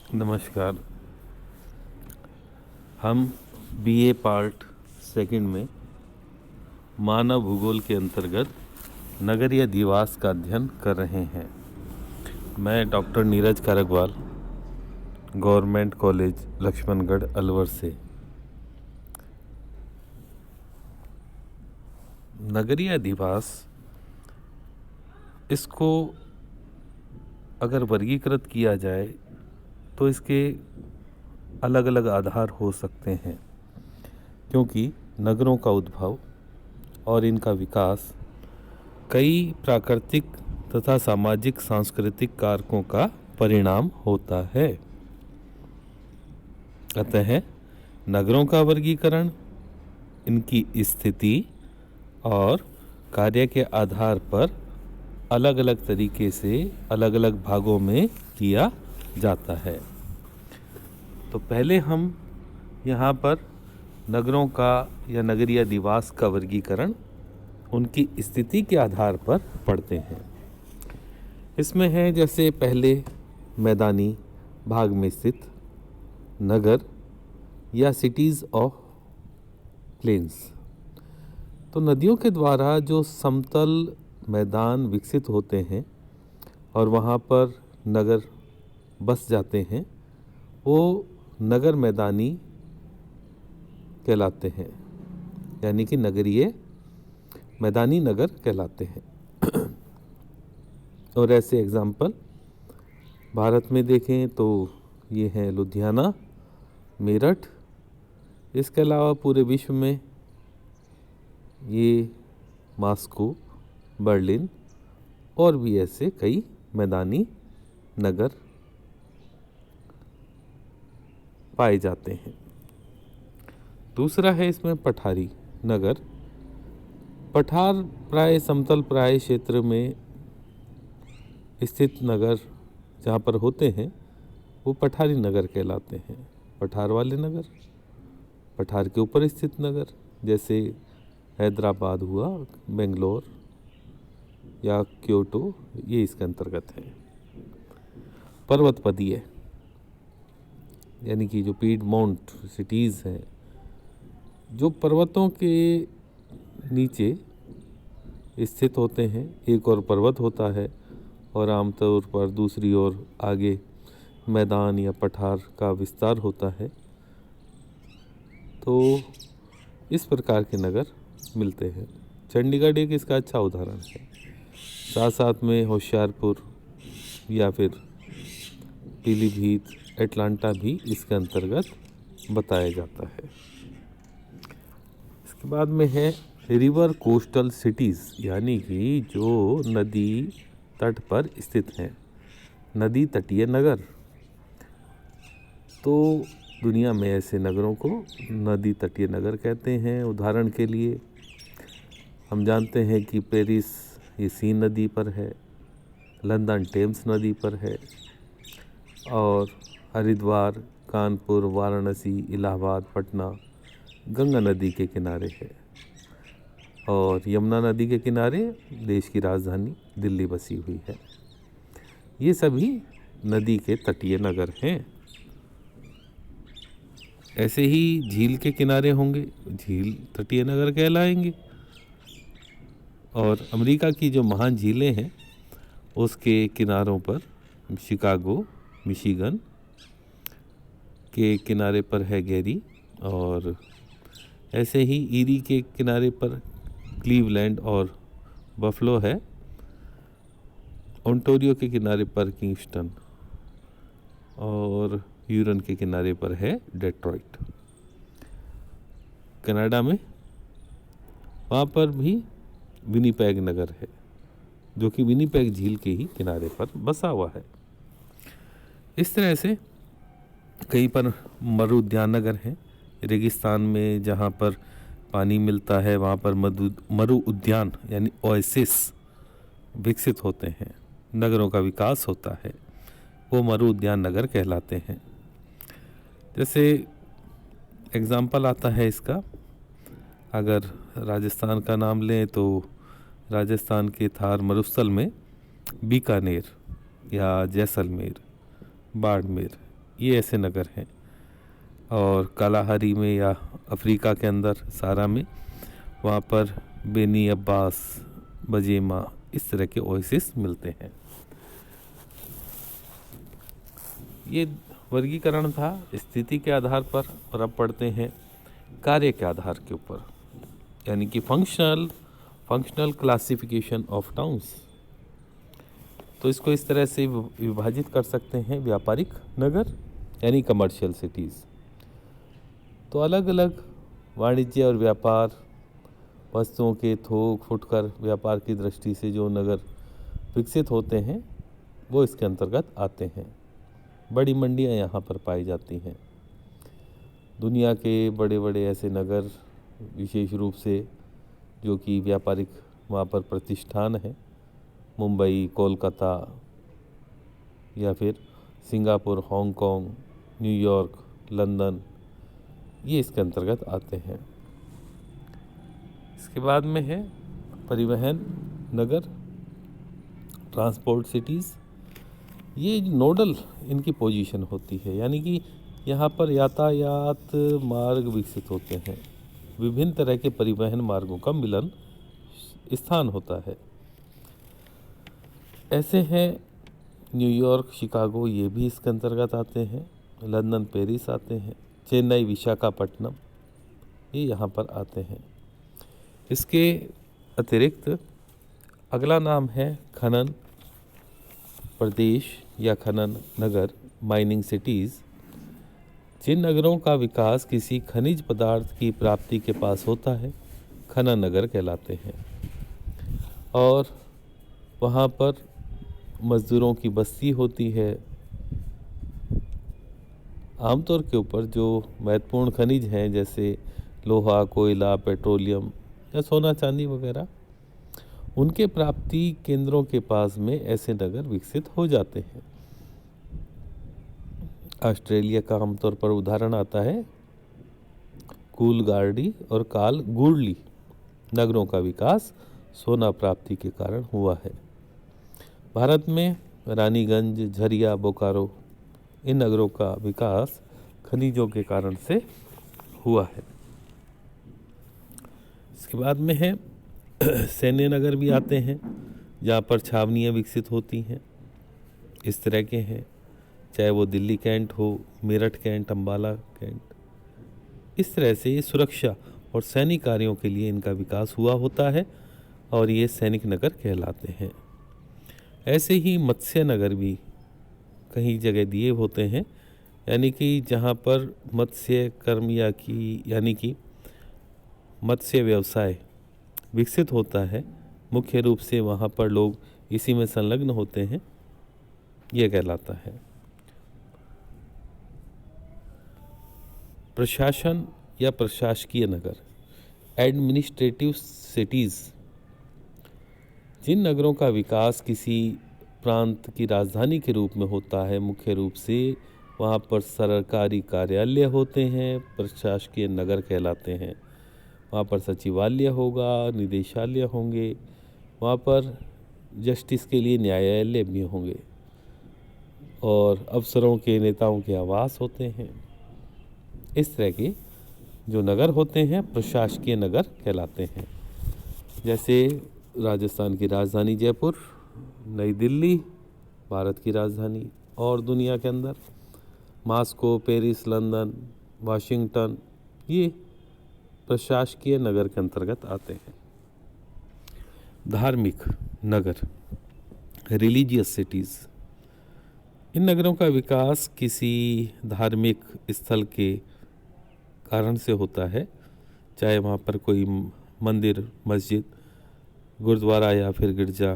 नमस्कार। हम BA part second में मानव भूगोल के अंतर्गत नगरीय अधिवास का अध्ययन कर रहे हैं। मैं doctor Neeraj Karakwal, government college Laxmangarh Alwar से। नगरीय अधिवास, इसको अगर वर्गीकृत किया जाए तो इसके अलग अलग आधार हो सकते हैं, क्योंकि नगरों का उद्भव और इनका विकास कई प्राकृतिक तथा सामाजिक सांस्कृतिक कारकों का परिणाम होता है। अतः नगरों का वर्गीकरण इनकी स्थिति और कार्य के आधार पर अलग अलग तरीके से अलग अलग भागों में किया जाता है। तो पहले हम यहाँ पर नगरों का या नगरीय अधिवास का वर्गीकरण उनकी स्थिति के आधार पर पढ़ते हैं। इसमें है जैसे पहले मैदानी भाग में स्थित नगर या सिटीज़ ऑफ प्लेन्स। तो नदियों के द्वारा जो समतल मैदान विकसित होते हैं और वहाँ पर नगर बस जाते हैं, वो नगर मैदानी कहलाते हैं, यानी कि नगरीय मैदानी नगर कहलाते हैं। और ऐसे एग्जाम्पल भारत में देखें तो ये हैं लुधियाना, मेरठ। इसके अलावा पूरे विश्व में ये मॉस्को, बर्लिन और भी ऐसे कई मैदानी नगर पाए जाते हैं। दूसरा है इसमें पठारी नगर। पठार प्राय समतल प्राय क्षेत्र में स्थित नगर जहाँ पर होते हैं वो पठारी नगर कहलाते हैं। पठार वाले नगर, पठार के ऊपर स्थित नगर, जैसे हैदराबाद हुआ, बेंगलोर या क्योटो, ये इसके अंतर्गत है। पर्वतपदीय यानी कि जो पीडमोंट सिटीज़ हैं, जो पर्वतों के नीचे स्थित होते हैं। एक और पर्वत होता है और आमतौर पर दूसरी ओर आगे मैदान या पठार का विस्तार होता है। तो इस प्रकार के नगर मिलते हैं। चंडीगढ़ एक इसका अच्छा उदाहरण है। साथ साथ में होशियारपुर या फिर पीलीभीत, एटलांटा भी इसके अंतर्गत बताया जाता है। इसके बाद में है रिवर कोस्टल सिटीज़, यानी कि जो नदी तट पर स्थित हैं, नदी तटीय नगर। तो दुनिया में ऐसे नगरों को नदी तटीय नगर कहते हैं। उदाहरण के लिए हम जानते हैं कि पेरिस ये सीन नदी पर है, लंदन टेम्स नदी पर है, और हरिद्वार, कानपुर, वाराणसी, इलाहाबाद, पटना गंगा नदी के किनारे है, और यमुना नदी के किनारे देश की राजधानी दिल्ली बसी हुई है। ये सभी नदी के तटीय नगर हैं। ऐसे ही झील के किनारे होंगे, झील तटीय नगर कहलाएंगे। और अमेरिका की जो महान झीलें हैं उसके किनारों पर शिकागो, मिशिगन के किनारे पर है गेरी, और ऐसे ही ईरी के किनारे पर क्लीवलैंड और बफलो है। ओंटारियो के किनारे पर किंगस्टन, और ह्यूरन के किनारे पर है डेट्रॉइट। कनाडा में वहाँ पर भी विनिपेग नगर है, जो कि विनिपेग झील के ही किनारे पर बसा हुआ है। इस तरह से कहीं पर मरु उद्यान नगर हैं। रेगिस्तान में जहाँ पर पानी मिलता है वहाँ पर मरु उद्यान यानी ओएसिस विकसित होते हैं, नगरों का विकास होता है, वो मरु उद्यान नगर कहलाते हैं। जैसे एग्जाम्पल आता है इसका, अगर राजस्थान का नाम लें तो राजस्थान के थार मरुस्थल में बीकानेर या जैसलमेर, बाड़मेर ये ऐसे नगर हैं। और कालाहारी में या अफ्रीका के अंदर सारा में, वहाँ पर बेनी अब्बास, बजेमा, इस तरह के ओएसिस मिलते हैं। ये वर्गीकरण था स्थिति के आधार पर, और अब पढ़ते हैं कार्य के आधार के ऊपर, यानी कि फंक्शनल क्लासिफिकेशन ऑफ टाउन्स। तो इसको इस तरह से विभाजित कर सकते हैं, व्यापारिक नगर यानी कमर्शियल सिटीज़। तो अलग अलग वाणिज्य और व्यापार, वस्तुओं के थोक फुटकर व्यापार की दृष्टि से जो नगर विकसित होते हैं वो इसके अंतर्गत आते हैं। बड़ी मंडियाँ यहाँ पर पाई जाती हैं। दुनिया के बड़े बड़े ऐसे नगर, विशेष रूप से जो कि व्यापारिक वहाँ पर प्रतिष्ठान है, मुंबई, कोलकाता या फिर सिंगापुर, हांगकांग, न्यूयॉर्क, लंदन, ये इसके अंतर्गत आते हैं। इसके बाद में है परिवहन नगर, ट्रांसपोर्ट सिटीज़। ये नोडल इनकी पोजीशन होती है, यानी कि यहाँ पर यातायात मार्ग विकसित होते हैं, विभिन्न तरह के परिवहन मार्गों का मिलन स्थान होता है। ऐसे हैं न्यूयॉर्क, शिकागो, ये भी इसके अंतर्गत आते हैं। लंदन, पेरिस आते हैं। चेन्नई, विशाखापट्टनम, ये यहाँ पर आते हैं। इसके अतिरिक्त अगला नाम है खनन प्रदेश या खनन नगर, माइनिंग सिटीज़। जिन नगरों का विकास किसी खनिज पदार्थ की प्राप्ति के पास होता है, खनन नगर कहलाते हैं। और वहाँ पर मज़दूरों की बस्ती होती है। आमतौर के ऊपर जो महत्वपूर्ण खनिज हैं, जैसे लोहा, कोयला, पेट्रोलियम या सोना चांदी वगैरह, उनके प्राप्ति केंद्रों के पास में ऐसे नगर विकसित हो जाते हैं। ऑस्ट्रेलिया का आमतौर पर उदाहरण आता है कूलगार्डी और कालगुरली नगरों का विकास सोना प्राप्ति के कारण हुआ है। भारत में रानीगंज, झरिया, बोकारो, इन नगरों का विकास खनिजों के कारण से हुआ है। इसके बाद में है सैन्य नगर भी आते हैं, जहाँ पर छावनियाँ विकसित होती हैं। इस तरह के हैं, चाहे वो दिल्ली कैंट हो, मेरठ कैंट, अम्बाला कैंट, इस तरह से ये सुरक्षा और सैनिक कार्यों के लिए इनका विकास हुआ होता है और ये सैनिक नगर कहलाते हैं। ऐसे ही मत्स्य नगर भी कहीं जगह दिए होते हैं, यानी कि जहाँ पर मत्स्य कर्म यानी कि मत्स्य व्यवसाय विकसित होता है, मुख्य रूप से वहाँ पर लोग इसी में संलग्न होते हैं, ये कहलाता है। प्रशासन या प्रशासकीय नगर, एडमिनिस्ट्रेटिव सिटीज़। जिन नगरों का विकास किसी प्रांत की राजधानी के रूप में होता है, मुख्य रूप से वहाँ पर सरकारी कार्यालय होते हैं, प्रशासकीय नगर कहलाते हैं। वहाँ पर सचिवालय होगा, निदेशालय होंगे, वहाँ पर जस्टिस के लिए न्यायालय भी होंगे और अफसरों के, नेताओं के आवास होते हैं। इस तरह के जो नगर होते हैं प्रशासकीय नगर कहलाते हैं। जैसे राजस्थान की राजधानी जयपुर, नई दिल्ली भारत की राजधानी, और दुनिया के अंदर मास्को, पेरिस, लंदन, वाशिंगटन, ये प्रशासकीय नगर के अंतर्गत आते हैं। धार्मिक नगर, रिलीजियस सिटीज़। इन नगरों का विकास किसी धार्मिक स्थल के कारण से होता है, चाहे वहाँ पर कोई मंदिर, मस्जिद, गुरुद्वारा या फिर गिरजा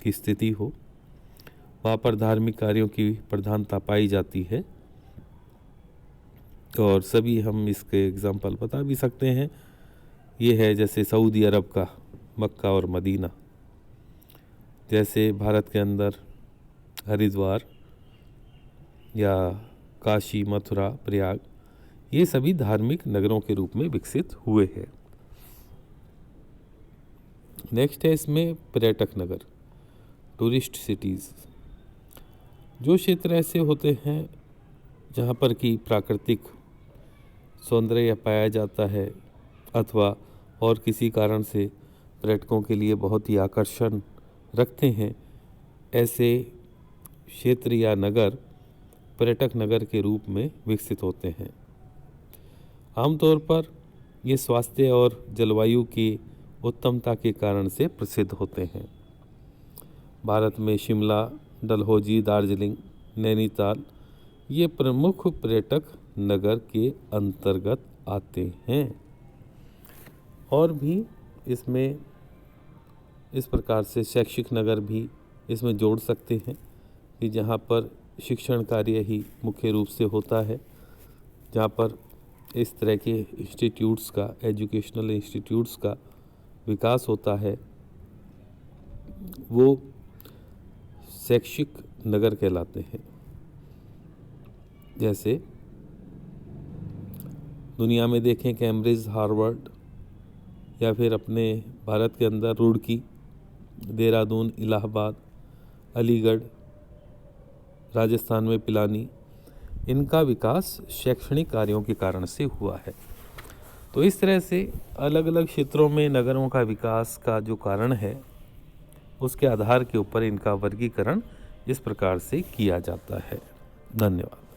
की स्थिति हो, वहाँ पर धार्मिक कार्यों की प्रधानता पाई जाती है। और सभी हम इसके एग्जाम्पल बता भी सकते हैं। ये है जैसे सऊदी अरब का मक्का और मदीना, जैसे भारत के अंदर हरिद्वार या काशी, मथुरा, प्रयाग, ये सभी धार्मिक नगरों के रूप में विकसित हुए हैं। नेक्स्ट है इसमें पर्यटक नगर, टूरिस्ट सिटीज़। जो क्षेत्र ऐसे होते हैं जहाँ पर कि प्राकृतिक सौंदर्य पाया जाता है अथवा और किसी कारण से पर्यटकों के लिए बहुत ही आकर्षण रखते हैं, ऐसे क्षेत्र या नगर पर्यटक नगर के रूप में विकसित होते हैं। आमतौर पर ये स्वास्थ्य और जलवायु की उत्तमता के कारण से प्रसिद्ध होते हैं। भारत में शिमला, डलहौजी, दार्जिलिंग, नैनीताल ये प्रमुख पर्यटक नगर के अंतर्गत आते हैं। और भी इसमें इस प्रकार से शैक्षिक नगर भी इसमें जोड़ सकते हैं कि जहाँ पर शिक्षण कार्य ही मुख्य रूप से होता है, जहाँ पर इस तरह के इंस्टीट्यूट्स का, एजुकेशनल इंस्टीट्यूट्स का विकास होता है, वो शैक्षिक नगर कहलाते हैं। जैसे दुनिया में देखें कैम्ब्रिज, हार्वर्ड, या फिर अपने भारत के अंदर रुड़की, देहरादून, इलाहाबाद, अलीगढ़, राजस्थान में पिलानी, इनका विकास शैक्षणिक कार्यों के कारण से हुआ है। तो इस तरह से अलग अलग क्षेत्रों में नगरों का विकास का जो कारण है, उसके आधार के ऊपर इनका वर्गीकरण इस प्रकार से किया जाता है। धन्यवाद।